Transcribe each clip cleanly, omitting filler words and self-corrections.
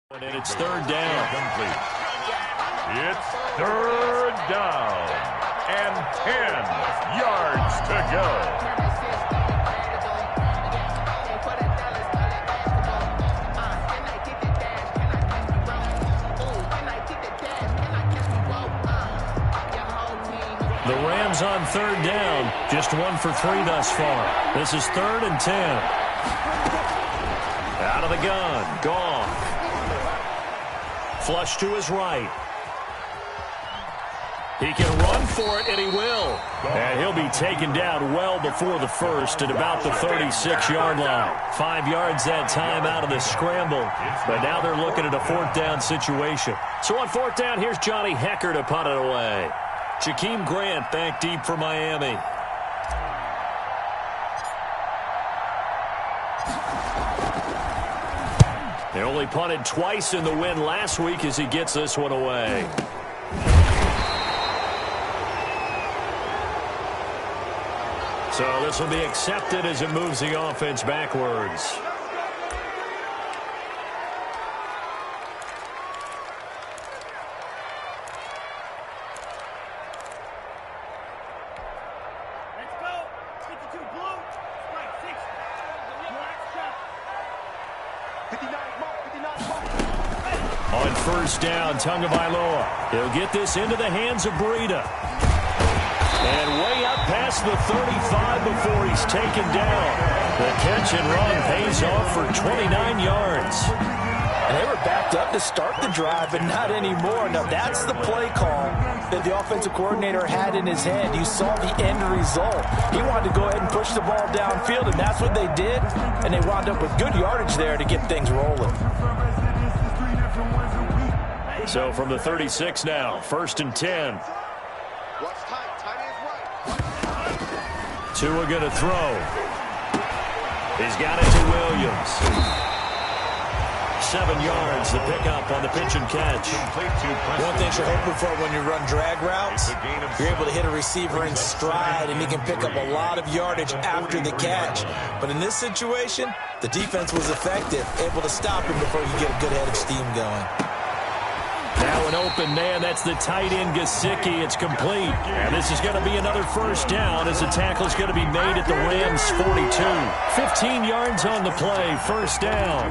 And it's third down. Complete. It's third down and 10 yards to go. The Rams on third down, just 1 for 3 thus far. This is 3rd and 10. Out of the gun, gone. Flush to his right. He can run for it, and he will. And he'll be taken down well before the first at about the 36-yard line. 5 yards that time out of the scramble. But now they're looking at a 4th down situation. So on 4th down, here's Johnny Hecker to punt it away. Jakeem Grant back deep for Miami. They only punted twice in the win last week as he gets this one away. So this will be accepted as it moves the offense backwards. On first down, Tagovailoa. He'll get this into the hands of Breida. And way up past the 35 before he's taken down. The catch and run pays off for 29 yards. And they were backed up to start the drive, but not anymore. Now, that's the play call that the offensive coordinator had in his head. You saw the end result. He wanted to go ahead and push the ball downfield, and that's what they did. And they wound up with good yardage there to get things rolling. So from the 36 now, 1st and 10. Tua going to throw. He's got it to Williams. 7 yards, the pickup on the pitch and catch. One thing you're hoping for when you run drag routes, you're able to hit a receiver in stride, and he can pick up a lot of yardage after the catch. But in this situation, the defense was effective, able to stop him before you get a good head of steam going. Now an open man, that's the tight end Gesicki. It's complete. And this is going to be another first down as the tackle's going to be made at the Rams 42. 15 yards on the play, first down.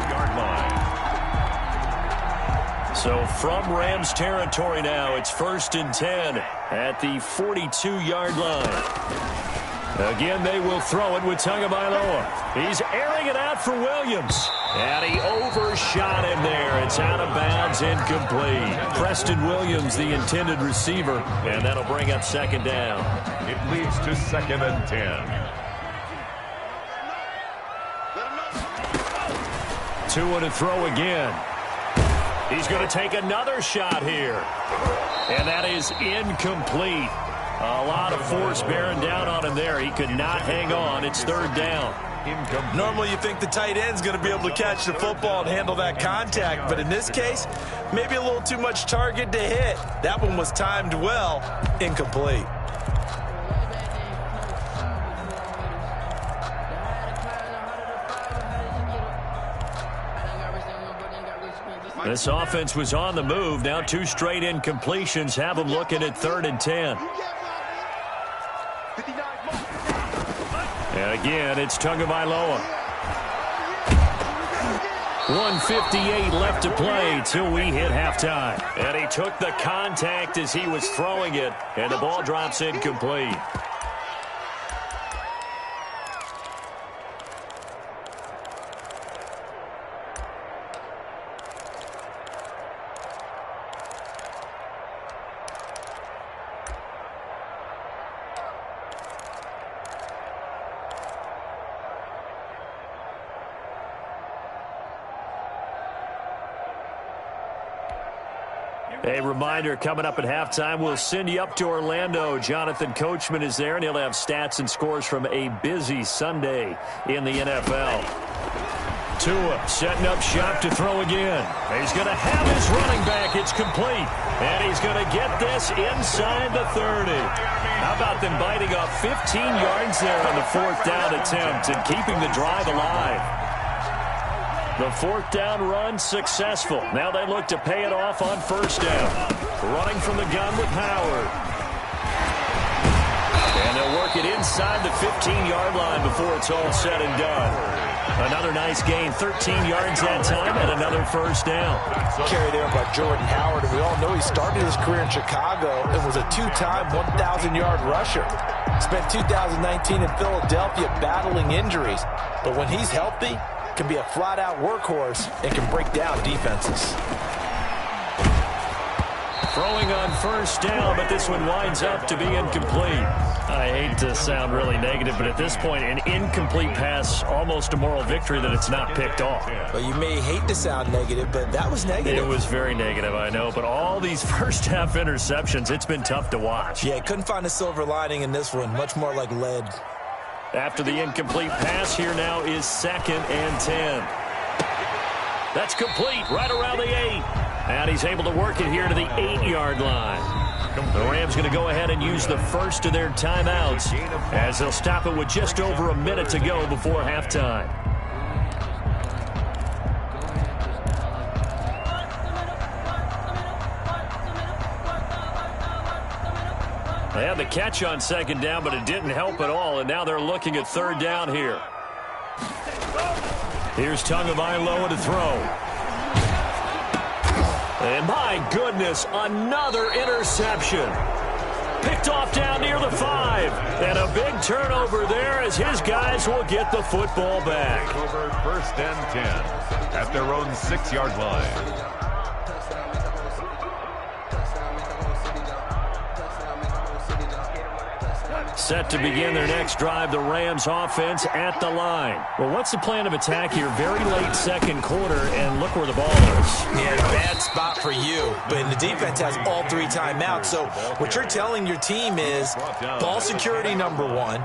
So from Rams territory now, it's 1st and 10 at the 42-yard line. Again, they will throw it with Tagovailoa. He's airing it out for Williams. And he overshot him there. It's out of bounds, incomplete. Preston Williams, the intended receiver, and that'll bring up 2nd down. It leads to 2nd and 10. Tua to throw again. He's going to take another shot here. And that is incomplete. A lot of force bearing down on him there. He could not hang on. It's 3rd down. Normally you think the tight end's going to be able to catch the football and handle that contact, but in this case, maybe a little too much target to hit. That one was timed well, incomplete. This offense was on the move. Now 2 straight incompletions have them looking at 3rd and 10. And again, it's Tagovailoa. 1:58 left to play till we hit halftime. And he took the contact as he was throwing it, and the ball drops incomplete. A reminder, coming up at halftime, we'll send you up to Orlando. Jonathan Coachman is there, and he'll have stats and scores from a busy Sunday in the NFL. Tua setting up shop to throw again. He's going to have his running back. It's complete. And he's going to get this inside the 30. How about them biting off 15 yards there on the 4th down attempt and keeping the drive alive? The fourth down run successful. Now they look to pay it off on first down. Running from the gun with Howard. And they'll work it inside the 15-yard line before it's all said and done. Another nice gain, 13 yards that time, and another first down. Carry there by Jordan Howard, and we all know he started his career in Chicago and was a two-time 1,000-yard rusher. Spent 2019 in Philadelphia battling injuries, but when he's healthy, can be a flat-out workhorse and can break down defenses. Throwing on first down, but this one winds up to be incomplete. I hate to sound really negative, but at this point, an incomplete pass, almost a moral victory that it's not picked off. Well, you may hate to sound negative, but that was negative. It was very negative, I know, but all these first-half interceptions, it's been tough to watch. Yeah, couldn't find a silver lining in this one, much more like lead. After the incomplete pass, here now is 2nd and 10. That's complete, right around the 8. And he's able to work it here to the 8-yard line. The Rams going to go ahead and use the first of their timeouts as they'll stop it with just over a minute to go before halftime. They had the catch on 2nd down, but it didn't help at all, and now they're looking at 3rd down here. Here's Tagovailoa to throw. And my goodness, another interception. Picked off down near the 5. And a big turnover there as his guys will get the football back. Over 1st and 10 at their own 6-yard line. Set to begin their next drive, the Rams offense at the line. Well, what's the plan of attack here? Very late second quarter, and look where the ball is. Yeah, bad spot for you. But the defense has all 3 timeouts. So what you're telling your team is ball security number 1.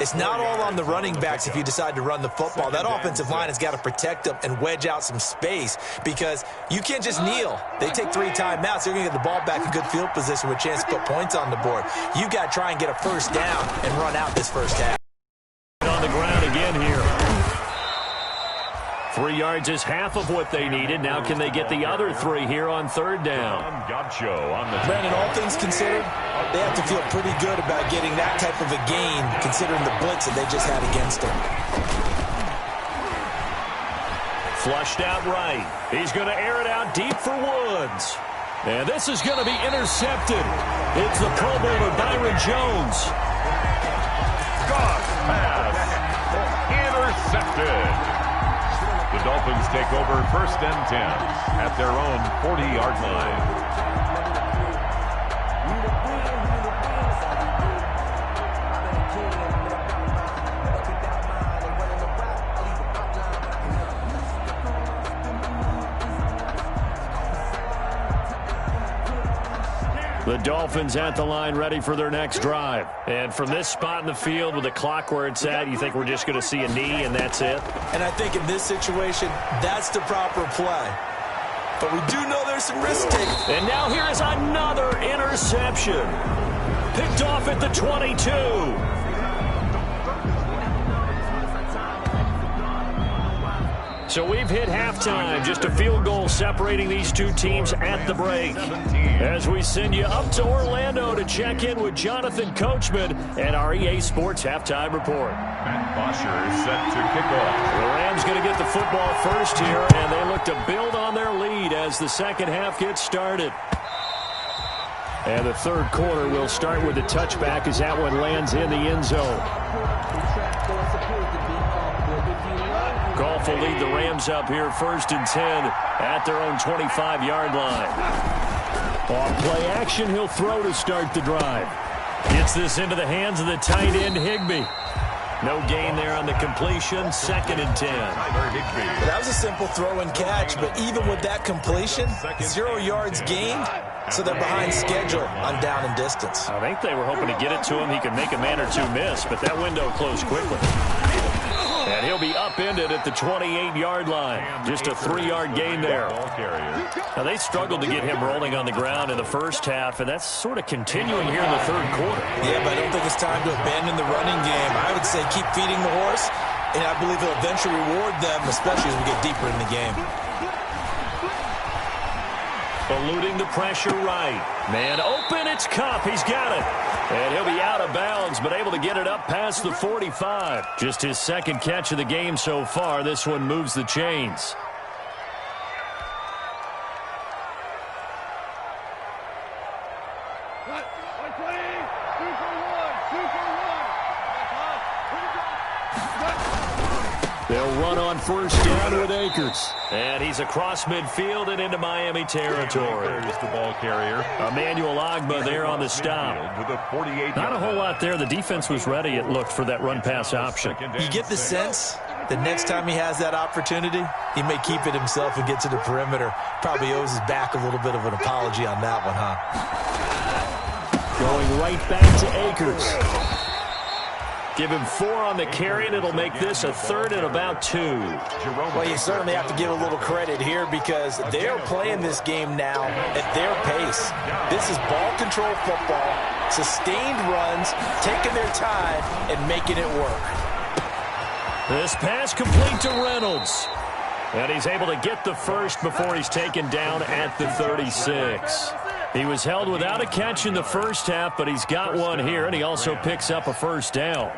It's not all on the running backs if you decide to run the football. That offensive line has got to protect them and wedge out some space because you can't just kneel. They take 3 timeouts. They're going to get the ball back in good field position with a chance to put points on the board. You've got to try and get a first down and run out this first half. On the ground again here. 3 yards is half of what they needed. Now can they get the other 3 here on 3rd down? Brandon, all things considered, they have to feel pretty good about getting that type of a gain considering the blitz that they just had against them. Flushed out right. He's going to air it out deep for Woods. And this is going to be intercepted. It's the Pro Bowler Byron Jones. Goss pass. Intercepted. The Dolphins take over 1st and 10 at their own 40-yard line. The Dolphins at the line ready for their next drive. And from this spot in the field with the clock where it's at, you think we're just going to see a knee and that's it? And I think in this situation, that's the proper play. But we do know there's some risk taken. And now here is another interception. Picked off at the 22. So we've hit halftime, just a field goal separating these two teams at the break. As we send you up to Orlando to check in with Jonathan Coachman and our EA Sports Halftime Report. Matt Bosher is set to kick off. The Rams going to get the football first here, and they look to build on their lead as the second half gets started. And the third quarter will start with a touchback as that one lands in the end zone. Goff will lead the Rams up here 1st and 10 at their own 25-yard line. On play action, he'll throw to start the drive. Gets this into the hands of the tight end, Higbee. No gain there on the completion, 2nd and 10. That was a simple throw and catch, but even with that completion, 0 yards gained, so they're behind schedule on down and distance. I think they were hoping to get it to him. He could make a man or two miss, but that window closed quickly. And he'll be upended at the 28-yard line. Just a 3-yard gain there. Now, they struggled to get him rolling on the ground in the first half, and that's sort of continuing here in the third quarter. Yeah, but I don't think it's time to abandon the running game. I would say keep feeding the horse And I believe he'll eventually reward them, especially as we get deeper in the game. Eluding the pressure right. Man open, it's Kupp. He's got it. And he'll be out of bounds, but able to get it up past the 45. Just his second catch of the game so far. This one moves the chains. They'll run on first down with Akers. And he's across midfield and into Miami territory. There's the ball carrier. Emmanuel Ogbah there on the stop. Not a whole lot there. The defense was ready, it looked, for that run-pass option. You get the sense that next time he has that opportunity, he may keep it himself and get to the perimeter. Probably owes his back a little bit of an apology on that one, huh? Going right back to Akers. Give him 4 on the carry, and it'll make this a 3rd and about 2. Well, you certainly have to give a little credit here because they're playing this game now at their pace. This is ball control football, sustained runs, taking their time, and making it work. This pass complete to Reynolds. And he's able to get the first before he's taken down at the 36. He was held without a catch in the first half, but he's got one here, and he also picks up a first down.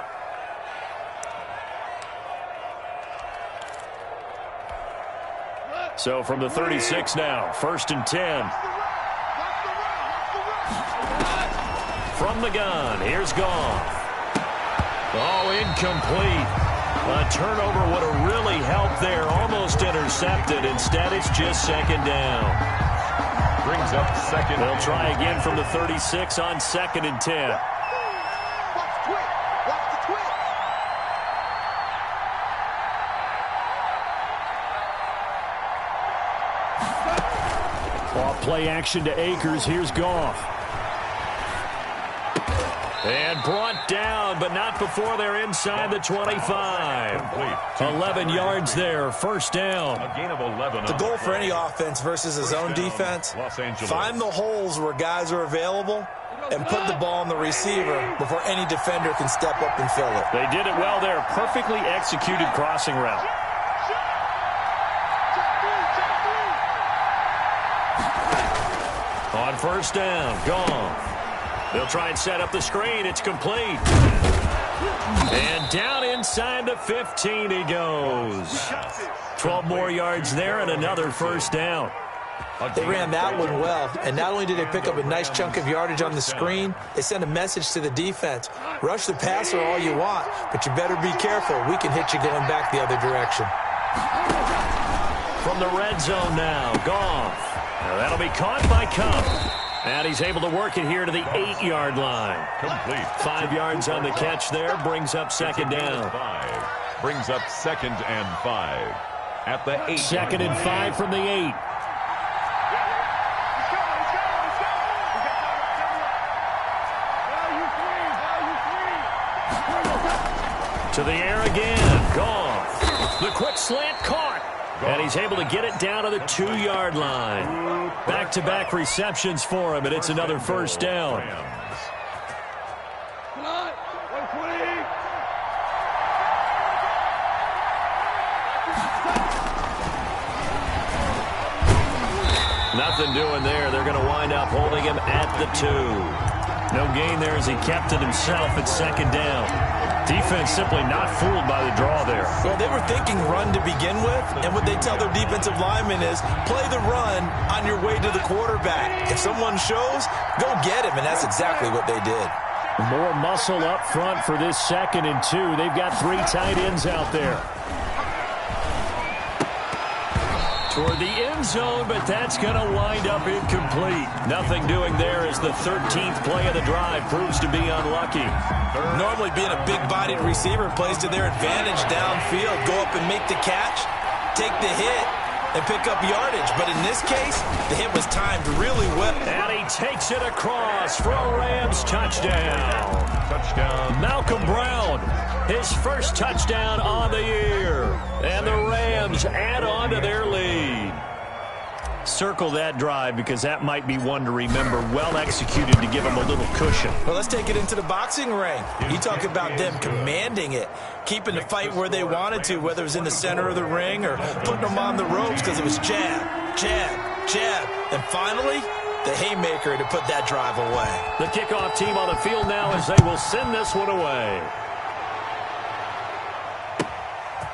So from the 36 now, 1st and 10. From the gun, here's Goff. Oh, incomplete. A turnover would have really helped there, almost intercepted. Instead, it's just 2nd down. Brings up 2nd. They'll try again from the 36 on 2nd and 10. Off play action to Akers. Here's Goff. And brought down, but not before they're inside the 25. 11 yards there, 1st down. A gain of 11. The goal for any offense versus his own defense, find the holes where guys are available and put the ball on the receiver before any defender can step up and fill it. They did it well there. Perfectly executed crossing route. On 1st down, Goff. They'll try and set up the screen. It's complete. And down inside the 15 he goes. 12 more yards there and another 1st down. They ran that one well, and not only did they pick up a nice chunk of yardage on the screen, they sent a message to the defense. Rush the passer all you want, but you better be careful. We can hit you going back the other direction. From the red zone now, Goff. Now that'll be caught by Kupp. And he's able to work it here to the 8-yard line. Complete. 5 yards on the catch there. Brings up 2nd down. 5. Brings up 2nd and 5. At the 8. 2nd and 5 from the 8. To the air again. Goff. The quick slant caught. And he's able to get it down to the 2-yard line. Back-to-back receptions for him, and it's another 1st down. Nothing doing there. They're going to wind up holding him at the 2. No gain there as he kept it himself at 2nd down. Defense simply not fooled by the draw there. Well, they were thinking run to begin with, and what they tell their defensive linemen is play the run on your way to the quarterback. If someone shows, go get him, and that's exactly what they did. More muscle up front for this 2nd and 2. They've got 3 tight ends out there. Toward the end zone, but that's going to wind up incomplete. Nothing doing there as the 13th play of the drive proves to be unlucky. Normally being a big-bodied receiver plays to their advantage downfield. Go up and make the catch, take the hit, and pick up yardage. But in this case, the hit was timed really well. And he takes it across for a Rams touchdown. Malcolm Brown, his first touchdown on the year. And the Rams add on to their lead. Circle that drive because that might be one to remember. Well executed to give them a little cushion. Well, let's take it into the boxing ring. You talk about them commanding it, keeping the fight where they wanted to, whether it was in the center of the ring or putting them on the ropes because it was jab, jab, jab. And finally, the haymaker to put that drive away. The kickoff team on the field now as they will send this one away.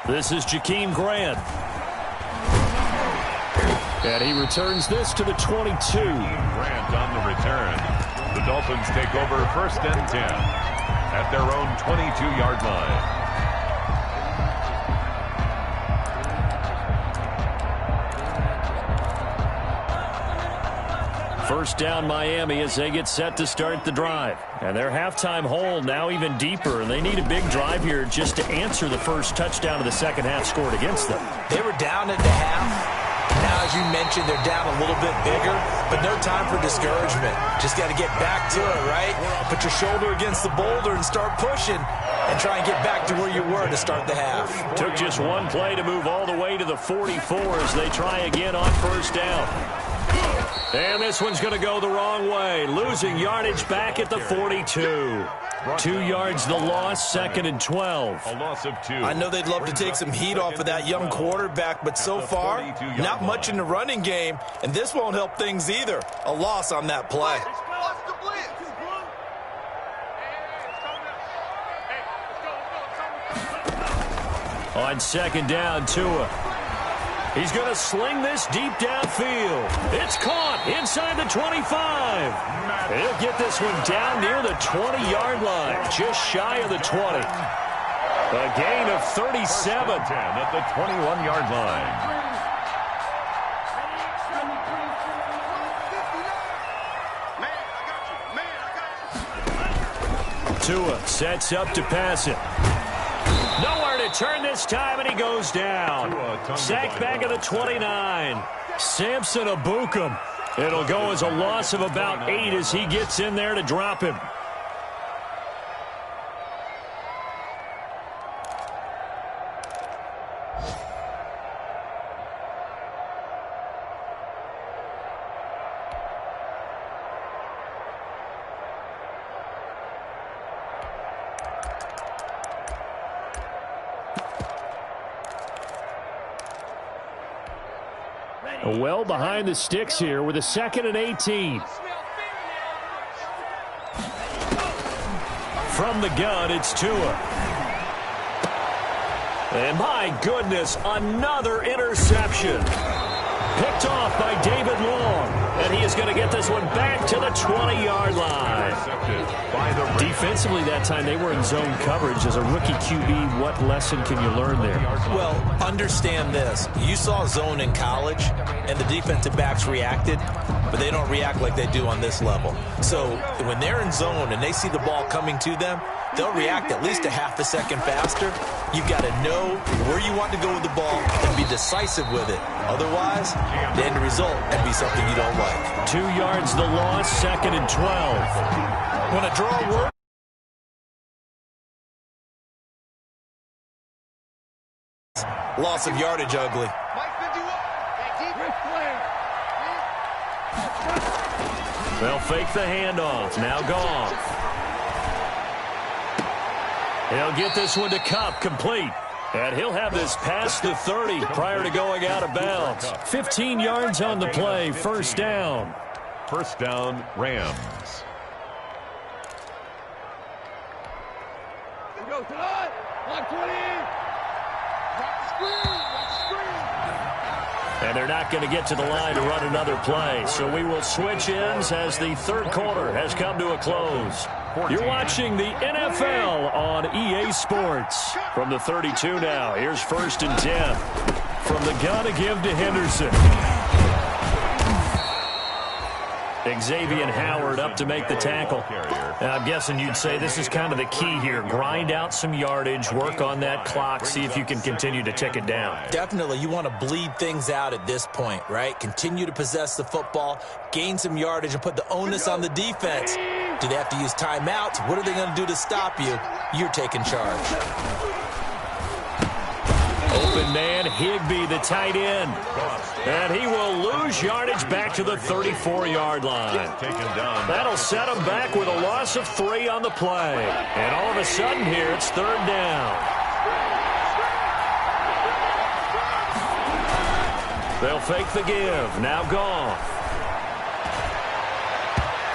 This is Jakeem Grant. And he returns this to the 22. Grant on the return. The Dolphins take over 1st and 10 at their own 22-yard line. First down Miami as they get set to start the drive. And their halftime hole now even deeper. And they need a big drive here just to answer the first touchdown of the second half scored against them. They were down at the half. Now, as you mentioned, they're down a little bit bigger, but no time for discouragement. Just got to get back to it, right? Put your shoulder against the boulder and start pushing and try and get back to where you were to start the half. Took just one play to move all the way to the 44 as they try again on first down. And this one's going to go the wrong way. Losing yardage back at the 42. 2 yards the loss, 2nd and 12. A loss of 2. I know they'd love to take some heat off of that young quarterback, but so far, not much in the running game, and this won't help things either. A loss on that play. On second down, Tua. He's going to sling this deep downfield. It's caught inside the 25. He'll get this one down near the 20-yard line, just shy of the 20. A gain of 37. 10 at the 21-yard line. Tua sets up to pass it. Nowhere to turn this time, and he goes down. Sacked back at the 29. Samson Abukum. It'll go as a loss of about 8 as he gets in there to drop him. Well behind the sticks here with a 2nd and 18. From the gun, it's Tua. And my goodness, another interception. Picked off by David Long. And he is going to get this one back to the 20-yard line. Defensively that time, they were in zone coverage. As a rookie QB, what lesson can you learn there? Well, understand this. You saw zone in college, and the defensive backs reacted, but they don't react like they do on this level. So when they're in zone and they see the ball coming to them, they'll react at least a half a second faster. You've got to know where you want to go with the ball and be decisive with it. Otherwise, the end result can be something you don't like. 2 yards the loss, 2nd and 12. When a draw works, loss of yardage ugly. They'll fake the handoff. Now Goff. He'll get this one to Kupp, complete. And he'll have this past the 30 prior to going out of bounds. 15 yards on the play, first down. First down, Rams. Go, Todd. 120. And they're not going to get to the line to run another play. So we will switch ends as the third quarter has come to a close. You're watching the NFL on EA Sports. From the 32 now, here's 1st and 10. From the gun to give to Henderson. Xavier Howard up to make the tackle. I'm guessing you'd say this is kind of the key here. Grind out some yardage, work on that clock, see if you can continue to tick it down. Definitely, you want to bleed things out at this point, right? Continue to possess the football, gain some yardage, and put the onus on the defense. Do they have to use timeouts? What are they going to do to stop you? You're taking charge. open man, Higbee, the tight end. And he will lose yardage back to the 34-yard line. That'll set him back with a loss of 3 on the play. And all of a sudden here, it's 3rd down. They'll fake the give. Now gone.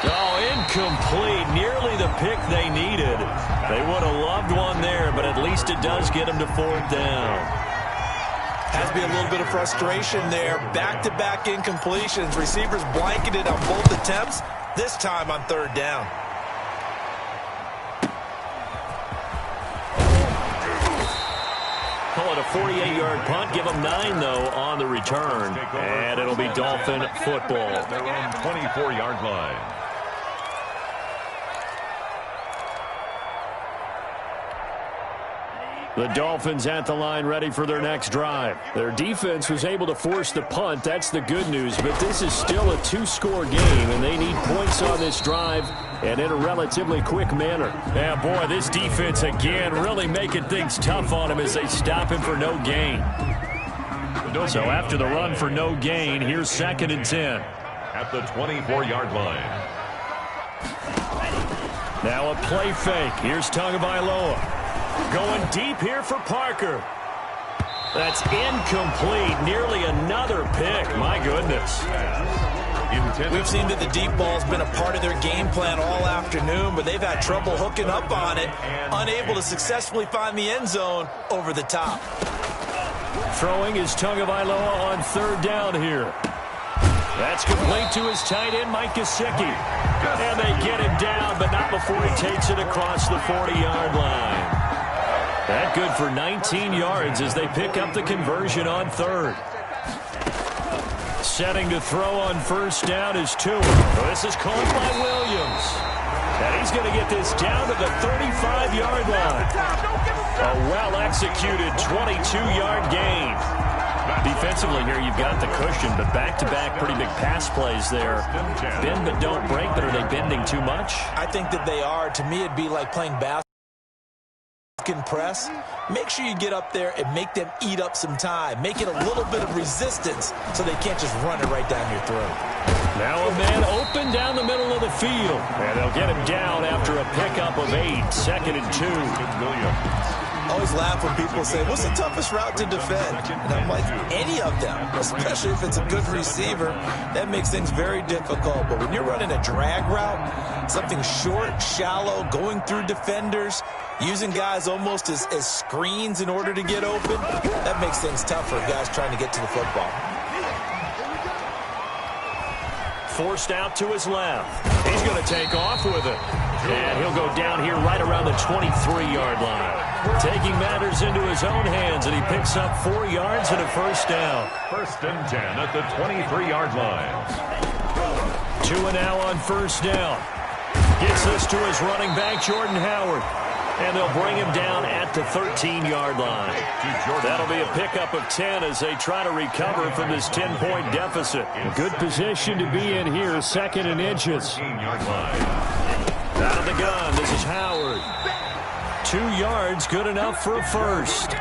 Oh, incomplete. Nearly the pick they needed. They would have loved one there, but at least it does get them to 4th down. Has to be a little bit of frustration there. Back-to-back incompletions. Receivers blanketed on both attempts, this time on 3rd down. Call it a 48-yard punt. Give them 9, though, on the return. And it'll be Dolphin football. Their own 24-yard line. The Dolphins at the line ready for their next drive. Their defense was able to force the punt. That's the good news. But this is still a 2-score game, and they need points on this drive and in a relatively quick manner. Yeah, boy, this defense again really making things tough on him as they stop him for no gain. So after the run for no gain, here's 2nd and 10. At the 24-yard line. Now a play fake. Here's Tagovailoa. Going deep here for Parker. That's incomplete. Nearly another pick. My goodness. We've seen that the deep ball's been a part of their game plan all afternoon, but they've had trouble hooking up on it, unable to successfully find the end zone over the top. Throwing is Tagovailoa on 3rd down here. That's complete to his tight end, Mike Gesicki. And they get him down, but not before he takes it across the 40-yard line. That good for 19 yards as they pick up the conversion on 3rd. Setting to throw on 1st down is Tua. This is called by Williams. And he's going to get this down to the 35-yard line. A well-executed 22-yard gain. Defensively here, you've got the cushion, but back-to-back pretty big pass plays there. Bend but don't break, but are they bending too much? I think that they are. To me, it'd be like playing basketball. Can press, make sure you get up there and make them eat up some time. Make it a little bit of resistance so they can't just run it right down your throat. Now a man open down the middle of the field. And they'll get him down after a pickup of 8. 2nd and 2. I always laugh when people say, what's the toughest route to defend? And I'm like, any of them, especially if it's a good receiver. That makes things very difficult. But when you're running a drag route, something short, shallow, going through defenders, using guys almost as screens in order to get open, that makes things tough for guys trying to get to the football. Forced out to his left. He's going to take off with it. And he'll go down here right around the 23-yard line. Taking matters into his own hands, and he picks up 4 yards and a 1st down. 1st and 10 at the 23-yard line. Tua now on 1st down. Gets this to his running back, Jordan Howard. And they'll bring him down at the 13-yard line. That'll be a pickup of 10 as they try to recover from this 10-point deficit. Good position to be in here, 2nd and inches. Out of the gun, this is Howard. 2 yards, good enough for a 1st.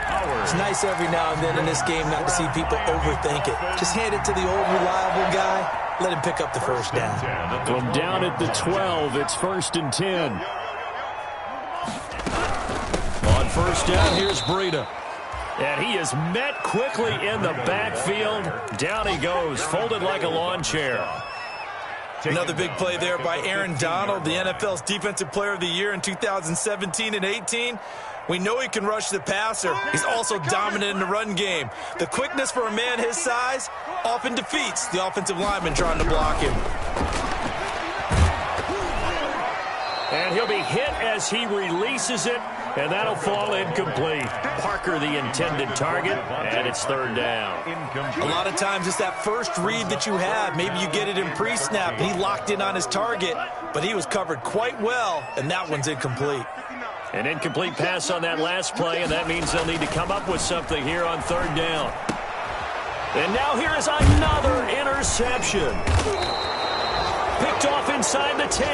It's nice every now and then in this game not to see people overthink it. Just hand it to the old reliable guy. Let him pick up the 1st down. From down at the 12, it's 1st and 10. On 1st down, here's Breida. And he is met quickly in the backfield. Down he goes, folded like a lawn chair. Another big play there by Aaron Donald, the NFL's Defensive Player of the Year in 2017 and 18. We know he can rush the passer. He's also dominant in the run game. The quickness for a man his size often defeats the offensive lineman trying to block him. And he'll be hit as he releases it, and that'll fall incomplete. Parker, the intended target, and it's 3rd down. A lot of times it's that first read that you have. Maybe you get it in pre-snap, and he locked in on his target, but he was covered quite well, and that one's incomplete. An incomplete pass on that last play, and that means they'll need to come up with something here on 3rd down. And now here is another interception. Picked off inside the 10.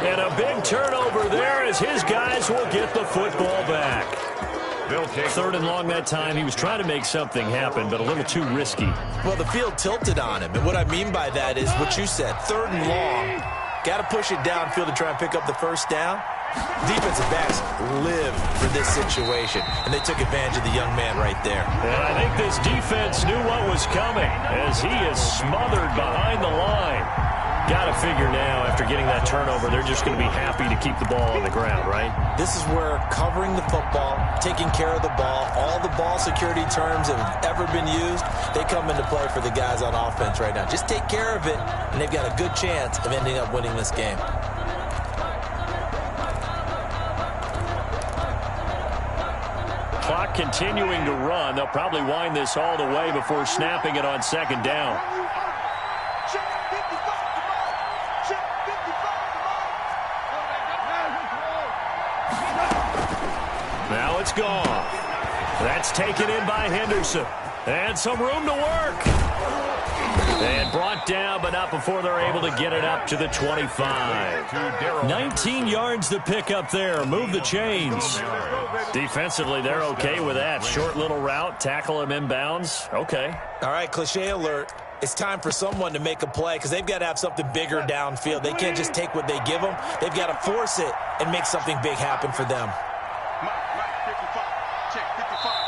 And a big turnover there as his guys will get the football back. They'll take 3rd and long that time. He was trying to make something happen, but a little too risky. Well, the field tilted on him, and what I mean by that is what you said, 3rd and long. Got to push it downfield to try and pick up the first down. Defensive backs live for this situation, and they took advantage of the young man right there. And I think this defense knew what was coming as he is smothered behind the line. Got to figure now, after getting that turnover, they're just going to be happy to keep the ball on the ground, right? This is where covering the football, taking care of the ball, all the ball security terms that have ever been used, they come into play for the guys on offense right now. Just take care of it, and they've got a good chance of ending up winning this game. Clock continuing to run. They'll probably wind this all the way before snapping it on 2nd down. Now it's gone. That's taken in by Henderson. And some room to work. And brought down, but not before they're able to get it up to the 25. 19 yards to pick up there. Move the chains. Defensively, they're okay with that. Short little route, tackle him inbounds. Okay. All right, cliche alert. It's time for someone to make a play because they've got to have something bigger downfield. They can't just take what they give them. They've got to force it and make something big happen for them.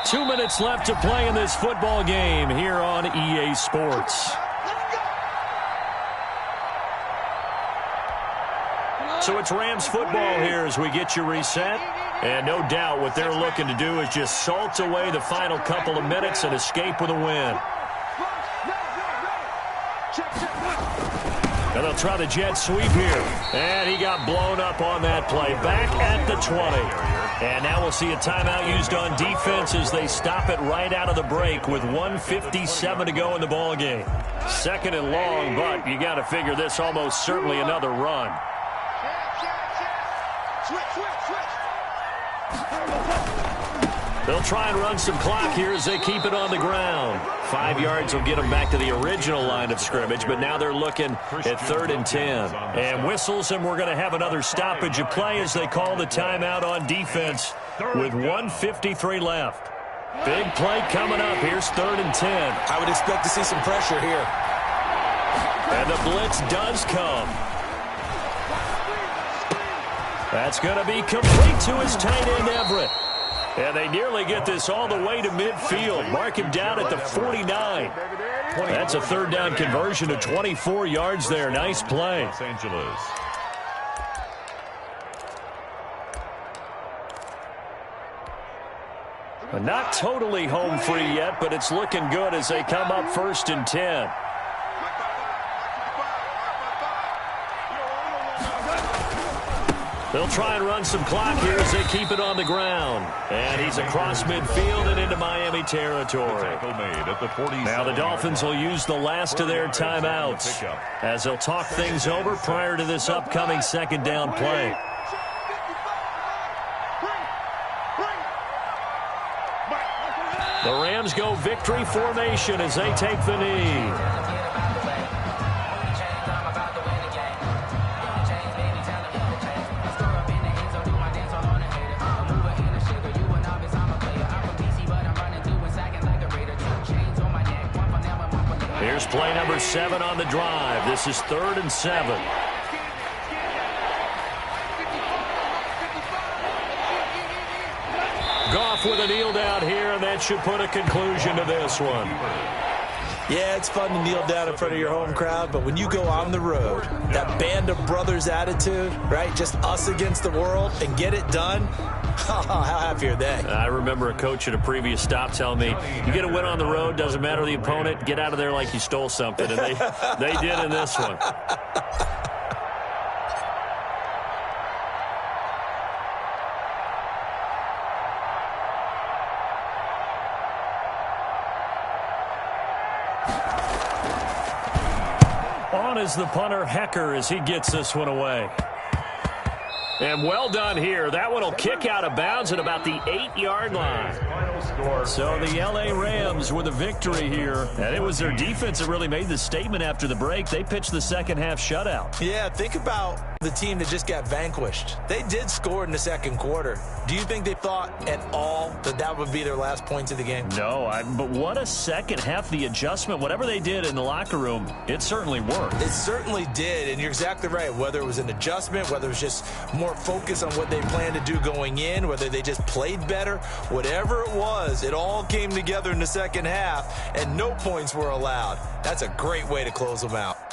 2 minutes left to play in this football game here on EA Sports. So it's Rams football here as we get you reset. And no doubt what they're looking to do is just salt away the final couple of minutes and escape with a win. And they'll try the jet sweep here. And he got blown up on that play. Back at the 20. And now we'll see a timeout used on defense as they stop it right out of the break with 1:57 to go in the ball game. 2nd and long, but you got to figure this almost certainly another run. They'll try and run some clock here as they keep it on the ground. 5 yards will get them back to the original line of scrimmage, but now they're looking at 3rd and 10. And whistles, and we're going to have another stoppage of play as they call the timeout on defense with 1:53 left. Big play coming up. Here's 3rd and 10. I would expect to see some pressure here. And the blitz does come. That's going to be complete to his tight end, Everett. And they nearly get this all the way to midfield. Mark him down at the 49. That's a 3rd down conversion of 24 yards there. Nice play. Los Angeles. Not totally home free yet, but it's looking good as they come up 1st and 10. They'll try and run some clock here as they keep it on the ground. And he's across midfield and into Miami territory. Now the Dolphins will use the last of their timeouts as they'll talk things over prior to this upcoming 2nd down play. The Rams go victory formation as they take the knee. Here's play number 7 on the drive. This is 3rd and 7. Goff with a kneel down here, and that should put a conclusion to this one. Yeah, it's fun to kneel down in front of your home crowd, but when you go on the road, that band of brothers attitude, right, just us against the world, and get it done, how happy are they? I remember a coach at a previous stop telling me, you get a win on the road, doesn't matter the opponent, get out of there like you stole something, and they did in this one. On is the punter, Hecker, as he gets this one away. And well done here. That one will kick out of bounds at about the 8-yard line. So the L.A. Rams with a victory here, and it was their defense that really made the statement after the break. They pitched the second half shutout. Yeah, think about the team that just got vanquished. They did score in the second quarter. Do you think they thought at all that that would be their last points of the game? No, but what a second half. The adjustment, whatever they did in the locker room, it certainly worked. It certainly did, and you're exactly right. Whether it was an adjustment, whether it was just more focus on what they planned to do going in, whether they just played better, whatever it was, it all came together in the second half, and no points were allowed. That's a great way to close them out.